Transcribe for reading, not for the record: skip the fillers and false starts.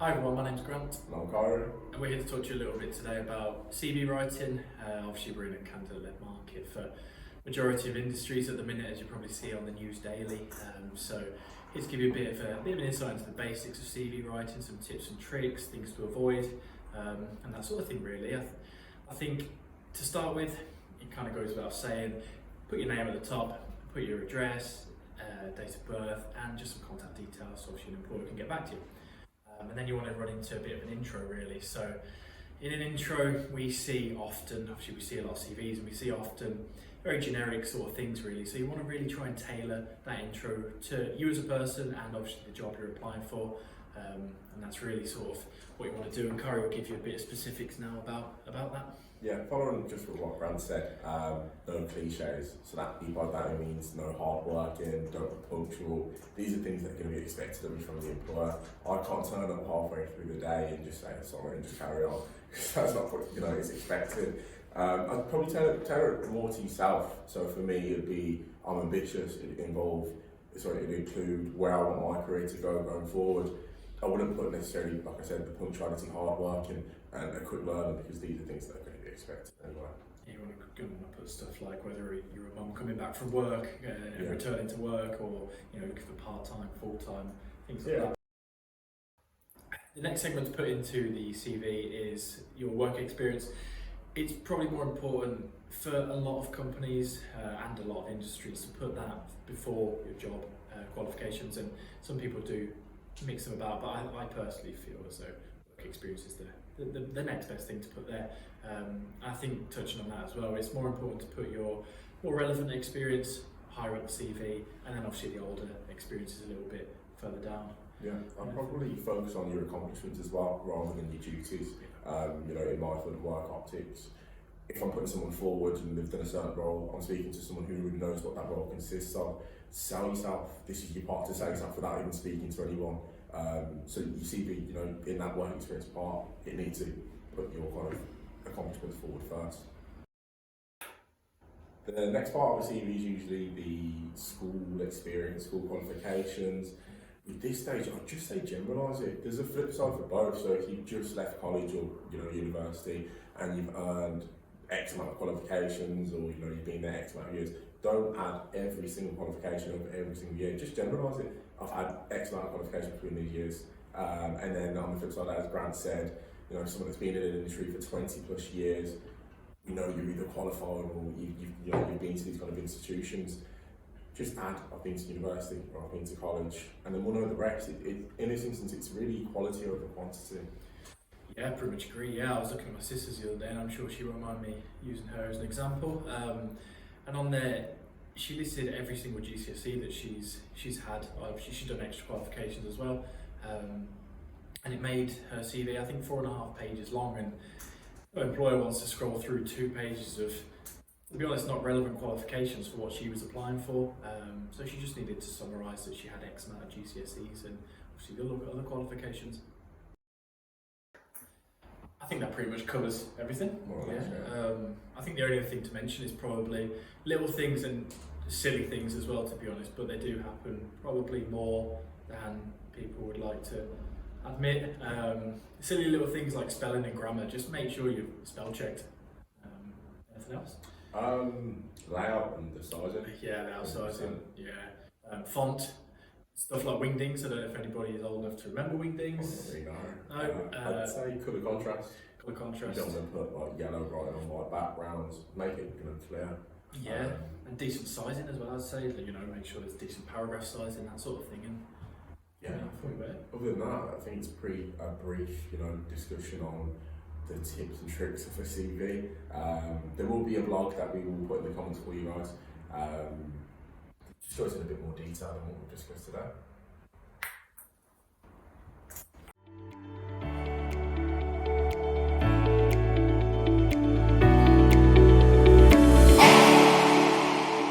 Hi everyone, my name's Grant I'm Kyrie. and we're here to talk to you a little bit today about CV writing. Obviously we're in a candidate-led market for majority of industries at the minute, as you probably see on the news daily. So here to give you a bit of an insight into the basics of CV writing, some tips and tricks, things to avoid, and that sort of thing really. I think to start with, it kind of goes without saying, put your name at the top, put your address, date of birth, and just some contact details so obviously an employer can get back to you. And then you want to run into a bit of an intro really. So in an intro we see often, obviously we see a lot of CVs and we see often very generic sort of things really. So you want to really try and tailor that intro to you as a person and obviously the job you're applying for. And that's really sort of what you want to do, and Kyrie will give you a bit of specifics now about that. Yeah, following just with what Grant said, no cliches. So that by that means no hard working, don't be punctual. These are things that are going to be expected of me from the employer. I can't turn up halfway through the day and just say sorry and just carry on. That's not what is expected. I'd probably tailor it more to yourself. So for me, it'd be I'm ambitious. It'd include where I want my career to go going forward. I wouldn't put necessarily, like I said, the punctuality, hard working, and a quick learner, because these are things that are going to be expected anyway. You want to put stuff like whether you're a mum coming back from work, returning to work, or looking for part-time, full-time, things like that. The next segment to put into the CV is your work experience. It's probably more important for a lot of companies and a lot of industries to put that before your job qualifications, and some people do mix them about, but I personally feel as though work experience is the next best thing to put there. I think touching on that as well, it's more important to put your more relevant experience higher up the CV, and then obviously the older experience is a little bit further down. Yeah, I'd probably focus on your accomplishments as well, rather than your duties. In my field of work, optics, if I'm putting someone forward and they've done a certain role, I'm speaking to someone who really knows what that role consists of. Sell yourself. This is your part to sell yourself without even speaking to anyone. So your CV, in that work experience part, it needs to put your kind of accomplishments forward first. The next part of the CV is usually the school experience, school qualifications. At this stage, I'd just say generalise it. There's a flip side for both. So if you've just left college or university and you've earned X amount of qualifications, or you've been there X amount of years, don't add every single qualification over every single year. Just generalise it. I've had X amount of qualifications between these years, and then on the flip side, as Grant said, someone that's been in an industry for 20 plus years, you're either qualified or you've been to these kind of institutions. Just add, I've been to university or I've been to college, and then we'll know the rest. In this instance, it's really quality over quantity. Yeah, pretty much agree. Yeah, I was looking at my sisters the other day, and I'm sure she won't mind me using her as an example. And on there, she listed every single GCSE that she's had. She's done extra qualifications as well, and it made her CV, I think, 4.5 pages long. And her employer wants to scroll through 2 pages of, to be honest, not relevant qualifications for what she was applying for. So she just needed to summarise that she had X amount of GCSEs, and obviously they'll look at other qualifications. I think that pretty much covers everything. I think the only other thing to mention is probably little things and silly things as well, to be honest, but they do happen probably more than people would like to admit. Silly little things like spelling and grammar, just make sure you've spell checked. Anything else? Layout and the sizing. Yeah, layout sizing. Yeah. Font. Stuff like wingdings. I don't know if anybody is old enough to remember wingdings. No. I'd say colour contrast. Colour contrast. You don't want to put like yellow writing on white backgrounds. Make it clear. Yeah, and decent sizing as well. I'd say make sure there's decent paragraph sizing, that sort of thing. And other than that, I think it's a brief discussion on the tips and tricks of a CV. There will be a blog that we will put in the comments for you guys. Just goes in a bit more detail than what we've discussed today.